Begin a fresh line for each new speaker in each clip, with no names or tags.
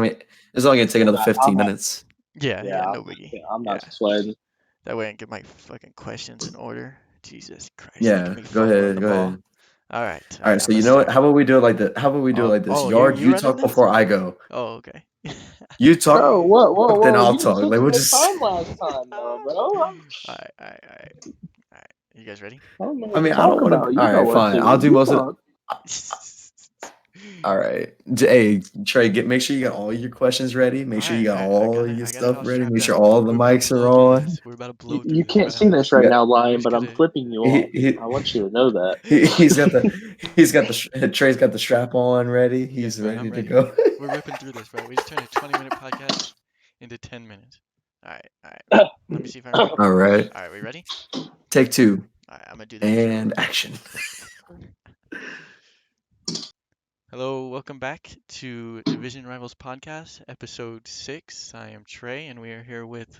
mean, it's only gonna take another 15 minutes.
Yeah, no
I'm
biggie.
I'm
Yeah.
not sweating.
That way I can get my fucking questions in order. Jesus Christ. Look
Yeah,
at me
go
fumbling
ahead,
the
go
ball.
ahead.
All right.
All right,
I'm
so
gonna
you know what?
start.
How about we do it like this? How about we do it like this?
You
You
running
talk
this?
before I go.
Oh, okay.
You talk,
Bro,
then
whoa!
I'll
You
talk.
took
Like we'll
your
just.
time last time, though, bro.
Alright. You guys ready?
I don't know
I
what to
mean, I don't
talk
want
about.
to.
You
All
know
right,
what
fine.
to.
I'll do
You
most of.
talk.
All right. Hey, Trey, make sure you got all your questions ready. Make sure you got all your
I got it
stuff
all
ready.
strapped
Make sure
in.
all the
We're about to
mics are
blow through
on.
this. We're about to blow through
You
this. We're
can't
about to
see this
You
right
got
now,
we're
Lion,
just
but I'm
gonna
flipping you
he,
off.
he,
I want you to know that.
he's got the Trey's got the strap on ready.
Yes,
He's
bro, I'm
ready to
ready.
go.
We're ripping through this, bro. We just turned a 20-minute podcast into 10 minutes. Alright. Let me see if I remember.
All right.
Alright, we ready?
Take two
Alright, I'm gonna do the intro.
and action.
Hello, welcome back to Division Rivals Podcast, episode 6. I am Trey, and we are here with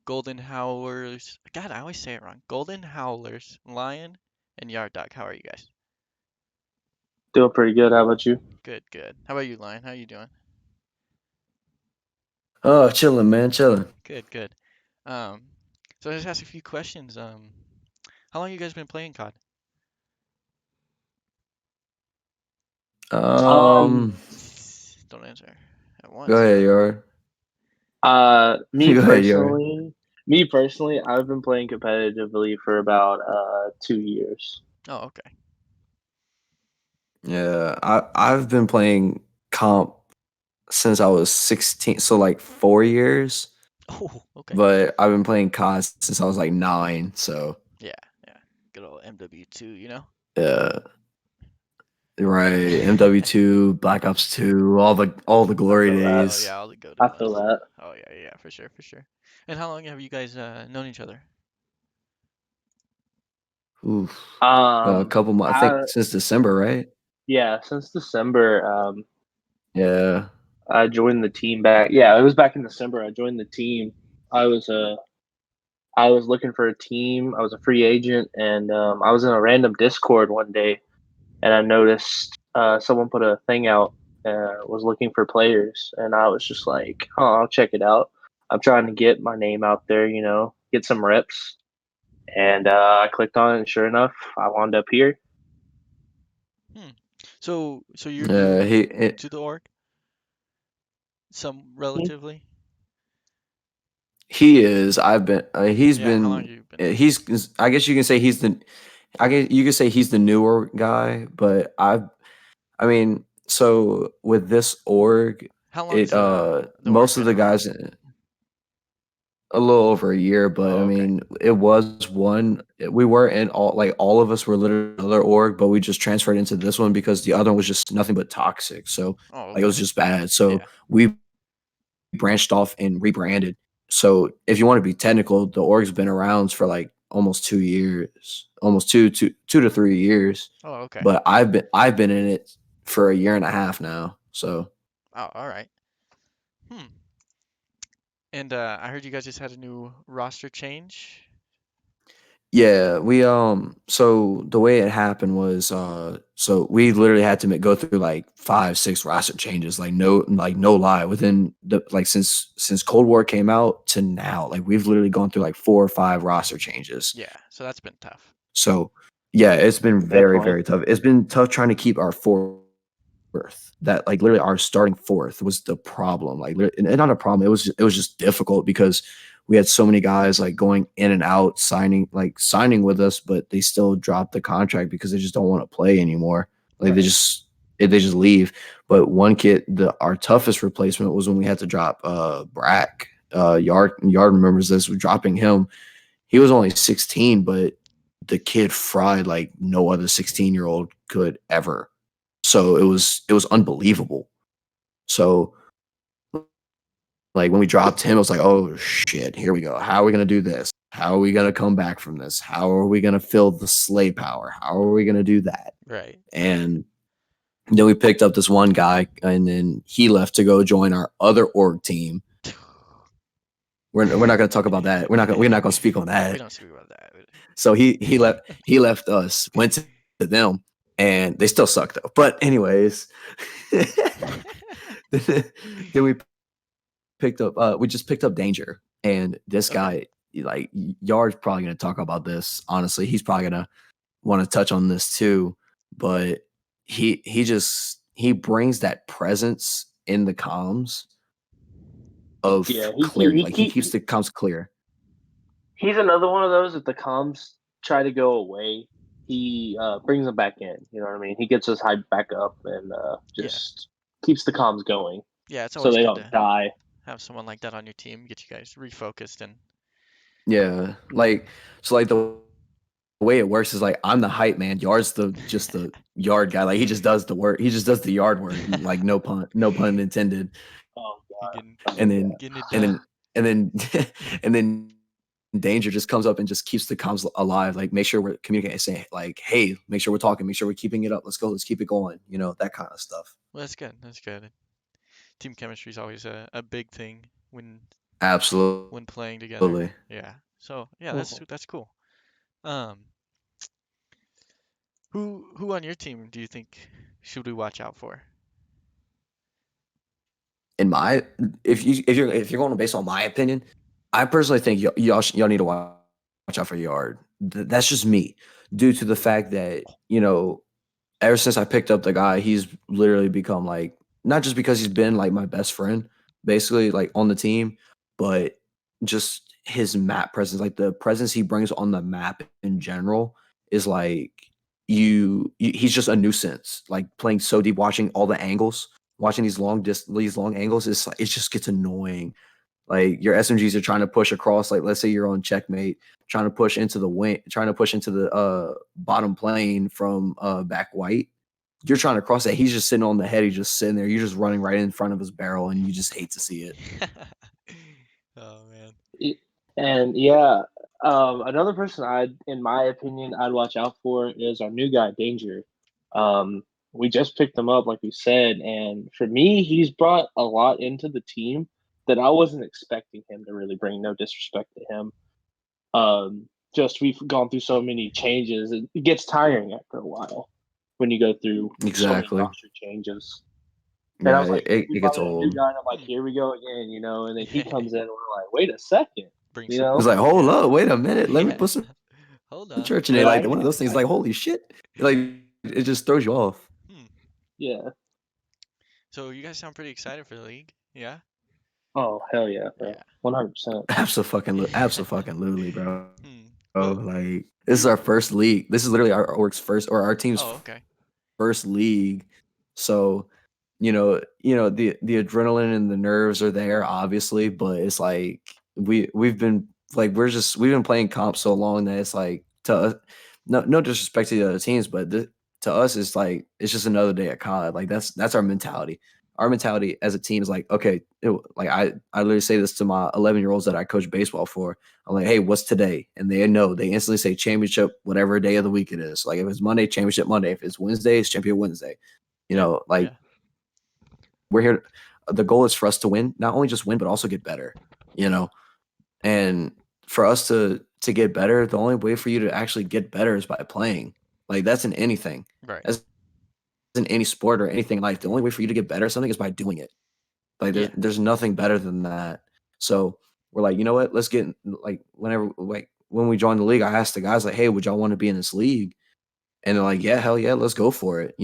Golden Howlers. God, I always say it wrong. Golden Howlers, Lion, and Yarddog. How are you guys?
Doing pretty good. How about you?
Good. How about you, Lion? How are you doing?
Oh, chilling, man, chilling.
Good. Um, so I just asked a few questions. How long you guys been playing COD?
Um,
Don't answer at
Go
once,
ahead,
huh?
Yor.
me
Go ahead, Yor.
personally, me personally, I've been playing competitively for about 2 years.
Oh, okay.
Yeah, I've been playing comp since I was 16, so like 4 years.
Oh, okay.
But I've been playing COD since I was like 9. So
Yeah. Good old MW2, you know?
yeah, right. MW2, Black Ops 2, all the
I
glory
feel that.
Oh
days.
yeah, all the go to
I feel
ones.
that.
Oh yeah, for sure. And how long have you guys known each other?
Oof. A
Um,
couple months. I think
I
since December, right?
yeah, since December,
Yeah.
I joined the team back. Yeah, it was back in December. I joined the team. I was I was looking for a team. I was a free agent, and I was in a random Discord one day, and I noticed someone put a thing out. Was looking for players, and I was just like, "Oh, I'll check it out." I'm trying to get my name out there, get some reps, and I clicked on it, and sure enough, I wound up here.
Hmm. So you're
Yeah.
new to the org? Some relatively?
He is. I've been. He's
Yeah, how long
been.
have you been in?
He's. I guess you can say he's the. I guess you could say he's the newer guy, but I mean, so with this org,
How long's
it
the org
most of
been
the
around?
guys a little over a year, but
Oh,
I
okay.
mean, it was one. We were in all of us were literally another org, but we just transferred into this one because the other one was just nothing but toxic. So
Oh,
like it
okay.
was just bad. So
Yeah.
we branched off and rebranded. So if you want to be technical, the org's been around for like almost 2 years, almost 2 to 3 years.
Oh, okay.
But I've been in it for a year and a half now. So
Oh, all right. Hmm. And I heard you guys just had a new roster change.
yeah, we so the way it happened was so we literally had to go through like 5, 6 roster changes, no lie, within the like since Cold War came out to now, like we've literally gone through like 4 or 5 roster changes.
Yeah, so that's been tough.
So yeah, it's been very,
Definitely.
very tough. It's been tough trying to keep our fourth. That like literally our starting fourth was the problem. Like and not a problem. It was just difficult because we had so many guys like going in and out, signing with us, but they still dropped the contract because they just don't want to play anymore. Like
Right.
they just leave. But one kid, our toughest replacement was when we had to drop Brack. Yard remembers this. We're dropping him. He was only 16, but the kid fried like no other 16-year-old could ever. So it was unbelievable. So like when we dropped him, it was like, oh shit, here we go. How are we gonna do this? How are we gonna come back from this? How are we gonna fill the slay power? How are we gonna do that?
Right.
And then we picked up this one guy, and then he left to go join our other org team. We're not gonna talk about that. We're not gonna speak on
Yeah, we
that.
don't speak about that.
So he left us, went to them, and they still suck though. But anyways, then we just picked up Danger, and this
Okay.
guy, like, Yard's probably going to talk about this. Honestly, he's probably going to want to touch on this too, but he brings that presence in the comms
Yeah,
of
he,
clarity.
he,
Like, he keeps
he,
the comms clear.
he's another one of those. If the comms try to go away, he brings them back in. You know what I mean? He gets us hyped back up and
Yeah.
just keeps the comms going
Yeah, it's
so
always
they
good
don't
to
die.
have someone like that on your team, get you guys refocused and
Yeah, like, so, like, the way it works is, like, I'm the hype man. Yard's just the yard guy. Like, he just does the work. He just does the yard work. Like, no pun intended.
Oh
you
god,
getting
And then
getting it
and
done.
then and then and then Danger just comes up and just keeps the comms alive. Like, make sure we're communicating, saying, like, hey, make sure we're talking, make sure we're keeping it up. Let's go. Let's keep it going. That kind of stuff.
Well, that's good. That's good. Team chemistry is always a big thing when playing together.
Absolutely.
Yeah. So yeah,
Mhm.
that's cool. Um, who on your team do you think should we watch out for?
In my if you're going based on my opinion, I personally think y'all need to watch out for Yard. That's just me, due to the fact that ever since I picked up the guy, he's literally become, like, not just because he's been, like, my best friend, basically, like, on the team, but just his map presence, like, the presence he brings on the map in general is like, he's just a nuisance. Like, playing so deep, watching all the angles, watching these long angles, it just gets annoying. Like, your SMGs are trying to push across, like, let's say you're on checkmate, trying to push into the wing, trying to push into the bottom plane from back white. You're trying to cross that. He's just sitting on the head. He's just sitting there. You're just running right in front of his barrel, and you just hate to see it.
Oh man.
And yeah, another person in my opinion, I'd watch out for is our new guy, Danger. We just picked him up, like we said, and for me, he's brought a lot into the team that I wasn't expecting him to really bring. No disrespect to him. Just we've gone through so many changes; it gets tiring after a while when you go through so many
Exactly.
roster changes. And I
Yeah,
was like,
it,
we
it
brought
gets
in a new
old.
guy, and I'm like,
Hmm.
here we go again, And then he comes in, and we're like, wait a second,
Bring
you
some
It's
know?
like,
new.
hold
Yeah.
up, wait a minute. Let me
Yeah.
put some
Hold on.
church in
And
it.
I,
Like, one of those things,
I
like, holy shit. Like, it just throws you off.
Hmm.
yeah.
So you guys sound pretty excited for the league. Yeah.
Oh hell yeah, bro,
Yeah.
100%.
Absolutely, bro.
Hmm. Well,
Like, this is our first league. This is literally our org's first, or our team's
oh, okay.
first league. So, the adrenaline and the nerves are there, obviously, but it's like we've been, like, we've been playing comp so long that it's like, to us, no disrespect to the other teams, but to us, it's like, it's just another day at COD. Like, that's our mentality. Our mentality as a team is like, okay, like, I literally say this to my 11-year-olds that I coach baseball for. I'm like, hey, what's today? And they know, they instantly say championship, whatever day of the week it is. Like, if it's Monday, championship Monday. If it's Wednesday, it's champion Wednesday.
Yeah.
Like,
Yeah.
we're here. The goal is for us to win, not only just win, but also get better. You know, and for us to get better, the only way for you to actually get better is by playing. Like, that's in anything,
Right.
as in any sport or anything in life. The only way for you to get better at something is by doing it. Like,
Yeah.
there's nothing better than that. So we're like, you know what? Let's get, like, whenever, like, when we joined the league, I asked the guys, like, hey, would y'all want to be in this league? And they're like, yeah, hell yeah, let's go for it.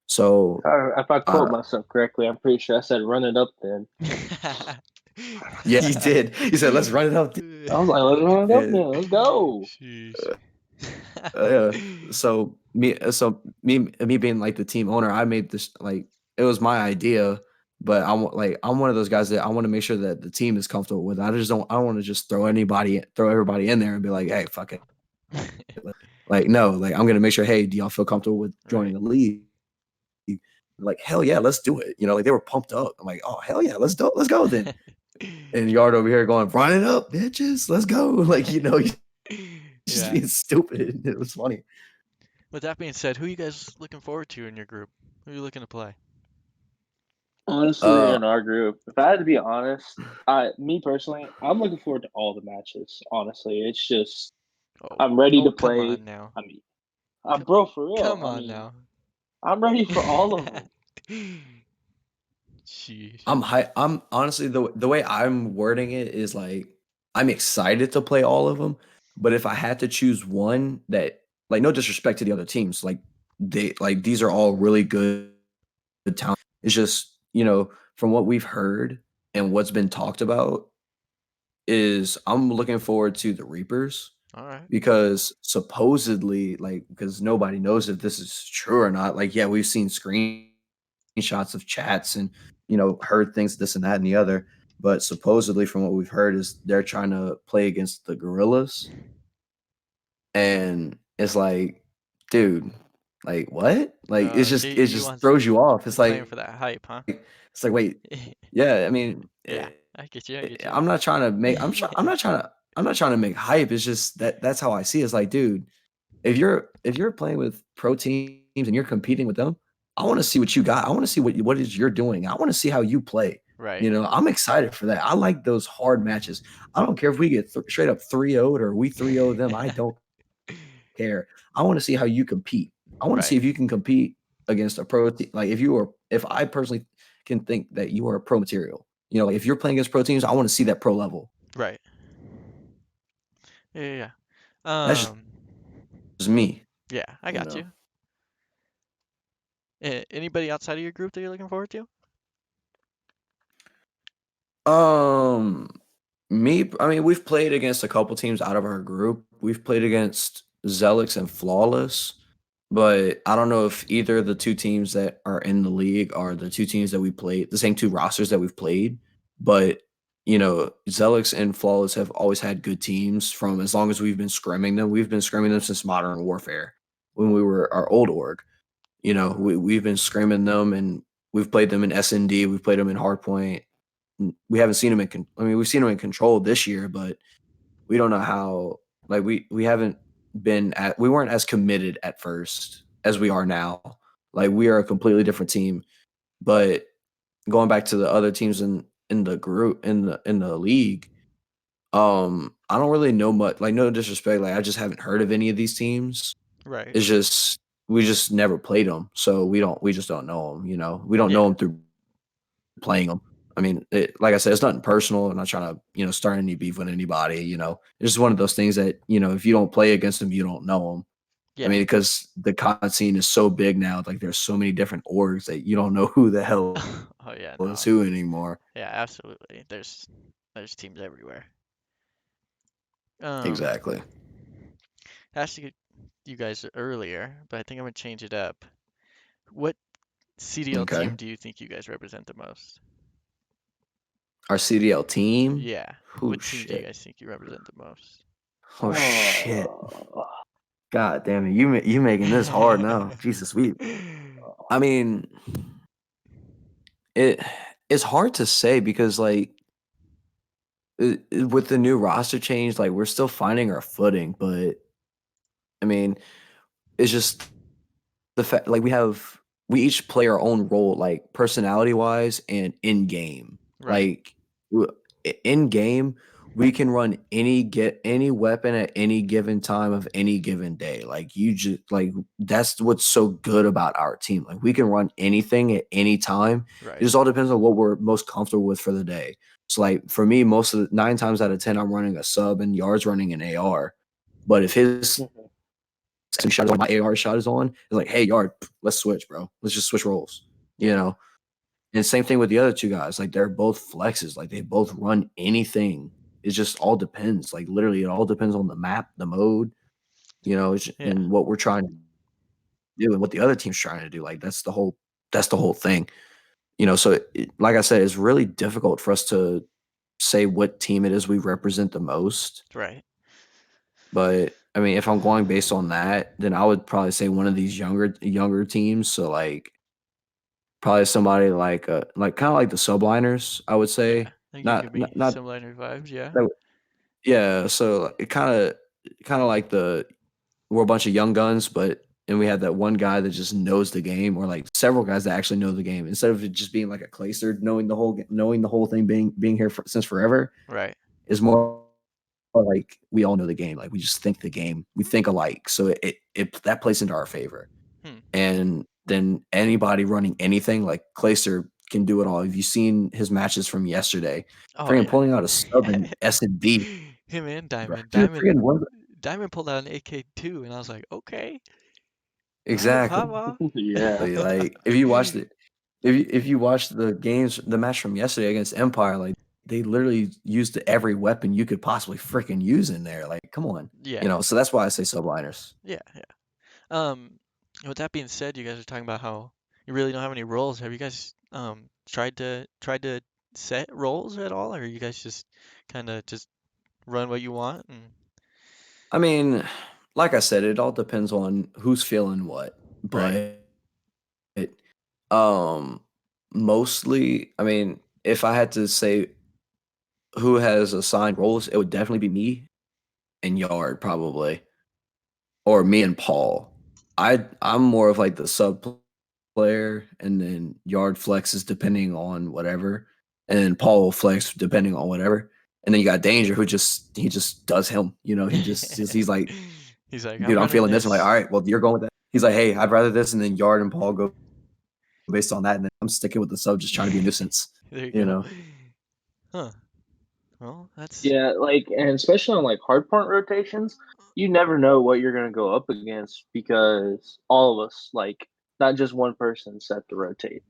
So
If I quote
uh,
myself correctly, I'm pretty sure I said run it up. Then
yeah, he did. He said, let's run it up.
I was like, let's run it up.
And,
Then let's go.
Sheesh.
yeah. So me being, like, the team owner, I made this, like, it was my idea, but I'm one of those guys that I want to make sure that the team is comfortable with. I don't want to just throw everybody in there and be like, hey, fuck it. Like, no, like, I'm gonna make sure, hey, do y'all feel comfortable with joining
Right.
the league? Like, hell yeah, let's do it. Like, they were pumped up. I'm like, oh hell yeah, let's go then. And Yard over here going, run it up, bitches, let's go. Like, he's just
Yeah.
being stupid. It was funny.
With that being said, who are you guys looking forward to in your group? Who are you looking to play?
Honestly,
Uh,
in our group, if I had to be honest, me personally, I'm looking forward to all the matches. Honestly, it's just
Oh.
I'm ready
Oh,
to
come
play.
on now.
I mean,
Come,
bro, for real.
come
I
on
mean,
now.
I'm ready for all of them.
Sheesh.
I'm honestly the way I'm wording it is like I'm excited to play all of them, but if I had to choose one that like no disrespect to the other teams, like these are all really good talent. It's just, from what we've heard and what's been talked about is I'm looking forward to the Reapers
All right.
because supposedly, like, because nobody knows if this is true or not. Like, yeah, we've seen screenshots of chats and heard things, this and that and the other. But supposedly, from what we've heard, is they're trying to play against the Gorillas, and it's like, dude, like what? Like,
So
it
you
just
want
throws you off.
you playing for that hype, huh?
It's like, wait, yeah. I mean,
Yeah, I get you. I get you.
I'm not trying to make. I'm not trying to make hype. It's just that's how I see it. It's like, dude, if you're playing with pro teams and you're competing with them, I want to see what you got. I want to see what is you're doing. I want to see how you play.
Right.
I'm excited for that. I like those hard matches. I don't care if we get straight up 3-0'd or we 3-0 them. I don't care. I want to see how you compete. I want to see
Right.
if you can compete against a pro team. Like if I personally can think that you are a pro material. Like if you're playing against pro teams, I want to see that pro level.
Right. Yeah.
That's
Um.
just me.
Yeah, I
You
got
know.
you. Anybody outside of your group that you're looking forward to?
Um, I mean, we've played against a couple teams out of our group. We've played against Zelix and Flawless, but I don't know if either of the two teams that are in the league are the two teams that we played, the same two rosters that we've played. But Zelix and Flawless have always had good teams from as long as we've been scrimming them. We've been scrimming them since Modern Warfare when we were our old org. We've been scrimming them and we've played them in S&D. We've played them in Hardpoint. We haven't seen them we've seen them in Control this year, but we don't know how. Like we haven't we weren't as committed at first as we are now. Like we are a completely different team. But going back to the other teams in the group in the league, I don't really know much. Like no disrespect, like I just haven't heard of any of these teams.
Right.
It's just we just never played them, so we just don't know them. We don't know
Yeah.
them through playing them. I mean, like I said, it's nothing personal. I'm not trying to, start any beef with anybody. It's just one of those things that, if you don't play against them, you don't know them. I
Yeah.
mean, because the COD scene is so big now, like there's so many different orgs that you don't know who the hell
Oh yeah,
is
no.
who anymore.
Yeah, absolutely. There's teams everywhere. Um,
Exactly.
I asked you guys earlier, but I think I'm gonna change it up. What CDL
Okay.
team do you think you guys represent the most?
Our CDL team.
Yeah.
Oh
What team do you
shit.
guys think you represent the most?
Oh shit.
Oh,
God damn it. You making this hard now. Jesus, I mean, it it's hard to say because like with the new roster change, like we're still finding our footing, but I mean, it's just the fact like we each play our own role, like personality wise and in game.
Right.
Like in game, we can run get any weapon at any given time of any given day. Like you just like that's what's so good about our team. Like we can run anything at any time. It
Right.
just all depends on what we're most comfortable with for the day. So like for me, most of the 9 times out of 10, I'm running a sub and Yard's running an AR. But if his
mhm.
shot is on, my AR shot is on, it's like, hey, Yard, let's switch, bro. Let's just switch roles. You
Yeah.
know? And same thing with the other two guys. Like they're both flexes. Like they both run anything. It just all depends. Like literally, it all depends on the map, the mode,
Yeah.
and what we're trying to do and what the other team's trying to do. Like that's the whole thing. So like I said, it's really difficult for us to say what team it is we represent the most.
Right.
But I mean, if I'm going based on that, then I would probably say one of these younger teams. So like probably somebody like kind of like the subliners, I would
Yeah.
say.
I think it could
Not
be
not, not
similar vibes. Yeah.
that, yeah. So it kind of like we're a bunch of young guns, and we had that one guy that just knows the game, or like several guys that actually know the game. Instead of it just being like a Clayster knowing the whole thing, being here since forever,
Right.
is more like we all know the game. Like we just think the game, we think alike. So it that plays into our favor.
Hmm.
And then anybody running anything like Clayster can do it all. Have you seen his matches from yesterday?
Oh
Freaking
yeah.
pulling out a sub in S&D,
Him and
bro.
Diamond.
Dude, freaking what?
Diamond pulled out an AK-2, and I was like, okay, all right,
Exactly.
Papa.
Yeah.
Like if you watched it, if you watched the match from yesterday against Empire, like they literally used every weapon you could possibly freaking use in there. Like, come on,
Yeah,
So that's why I say subliners.
yeah. Um, with that being said, you guys are talking about how you really don't have any roles. Have you guys tried to set roles at all, or you guys just kind of just run what you want? And
I mean, like I said, it all depends on who's feeling what,
right,
but um, mostly, I mean, if I had to say who has assigned roles, it would definitely be me and Yard probably, or me and Paul. I'm more of like the sub player, and then Yard flexes depending on whatever, and then Paul will flex depending on whatever. And then you got Danger, who he just does him. He's like,
he's like, I'm
dude, I'm
running
feeling this. I'm like, all
this.
right, well, you're going with that. He's like, hey, I'd rather this, and then Yard and Paul go based on that, and then I'm sticking with the sub, just trying to be a nuisance.
There you
You
go.
know,
Huh. Well, that's
Yeah, like, and especially on like hard point rotations, you never know what you're gonna go up against because all of us, like, not just one person set to rotate.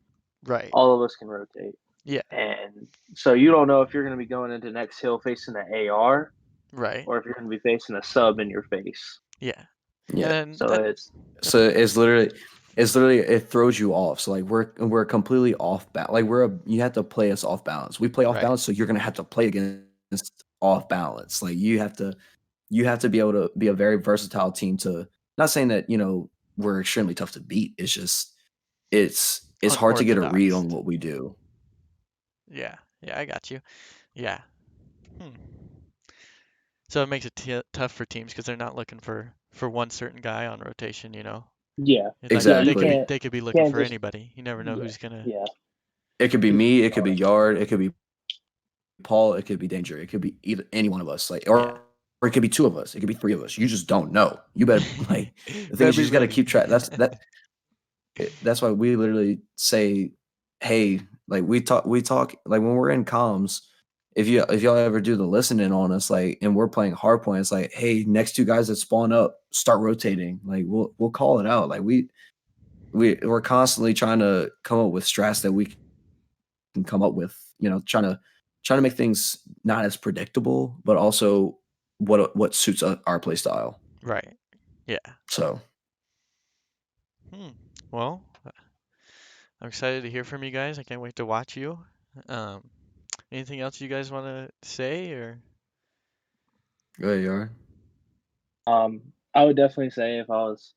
right.
All of us can rotate,
Yeah,
and so you don't know if you're gonna be going into next hill facing an AR
right.
or if you're gonna be facing a sub in your face.
Yeah. And
yeah.
then
So it's
So it's literally it throws you off. So like we're completely off balance. Like you have to play us off balance. We play off
right.
balance, so you're gonna have to play against off balance. Like you have to be able to be a very versatile team to, not saying that, we're extremely tough to beat. It's just it's hard to get a read
Unorthodox.
on what we do.
Yeah. Yeah, I got you. Yeah. Hmm. So it makes it tough for teams because they're not looking for one certain guy on rotation, you know.
yeah,
Like
yeah. You
they could
Exactly.
can't
they could be looking
can't
for
just
anybody. You never know
yeah
who's gonna.
yeah.
It could be
Who's
me,
gonna
it could be
start?
Yard, it could be Paul, it could be Danger, it could be either any one of us, like,
Yeah.
or it could be two of us, it could be three of us. You just don't know. You better like the thing
Better
is you
be
just got to
ready.
keep track. That's why we literally say, hey, like we talk like when we're in comms. If y'all ever do the listening on us, like, and we're playing hardpoint, it's like, hey, next two guys that spawn up, start rotating. Like we'll call it out. Like we're constantly trying to come up with strats that we can come up with. Trying to make things not as predictable, but also what suits our play style.
Right. Yeah.
So
Hmm. Well, I'm excited to hear from you guys. I can't wait to watch you. Um, anything else you guys want to say or?
go ahead, Yar.
I would definitely say if I was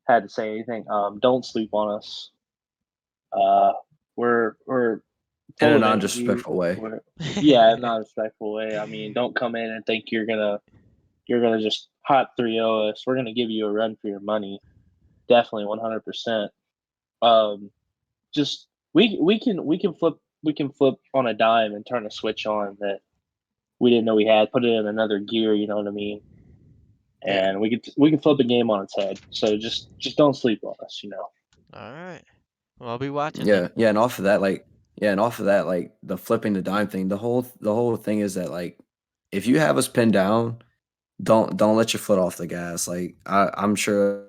had to say anything, don't sleep on us. Uh, we're
In
full
a
of energy.
non-disrespectful way.
We're yeah, in a non-respectful way. I mean, don't come in and think you're gonna just hot 3-0 us. We're gonna give you a run for your money. Definitely 100%. Um, just we can flip on a dime and turn a switch on that we didn't know we had. Put it in another gear. You know what I mean?
Yeah.
And we can flip a game on its head. So just don't sleep on us.
All right. Well, I'll be watching
Yeah,
then.
yeah, and off of that, like the flipping the dime thing, the whole thing is that, like, if you have us pinned down, don't let your foot off the gas. Like I'm sure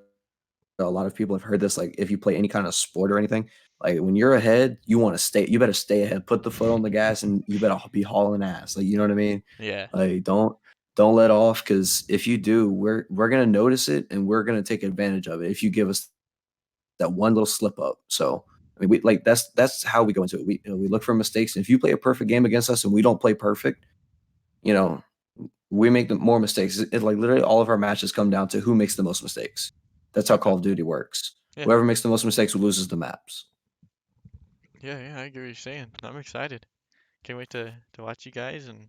a lot of people have heard this. Like if you play any kind of sport or anything, like when you're ahead, you better stay ahead. Put the foot on the gas, and you better be hauling ass. Like, you know what I mean?
Yeah.
Like don't let off, because if you do, we're gonna notice it, and we're gonna take advantage of it if you give us that one little slip up. So I mean, we like that's how we go into it. We look for mistakes, and if you play a perfect game against us and we don't play perfect, you know, we make more mistakes. Like literally all of our matches come down to who makes the most mistakes. That's how
Okay.
Call of Duty works.
Yeah.
Whoever makes the most mistakes loses the maps.
Yeah. Yeah. I get what you're saying. I'm excited. Can't wait to watch you guys, and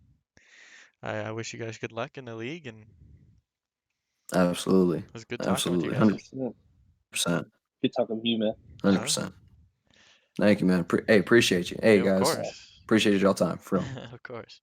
I wish you guys good luck in the league. And
Absolutely,
it was good talking with you
absolutely,
guys.
100%.
100%,
Good talking to you, man.
100%. Thank you, man. Hey, appreciate you. Hey,
Yeah, of
guys,
Yeah.
course.
appreciate y'all time, for real.
Of course.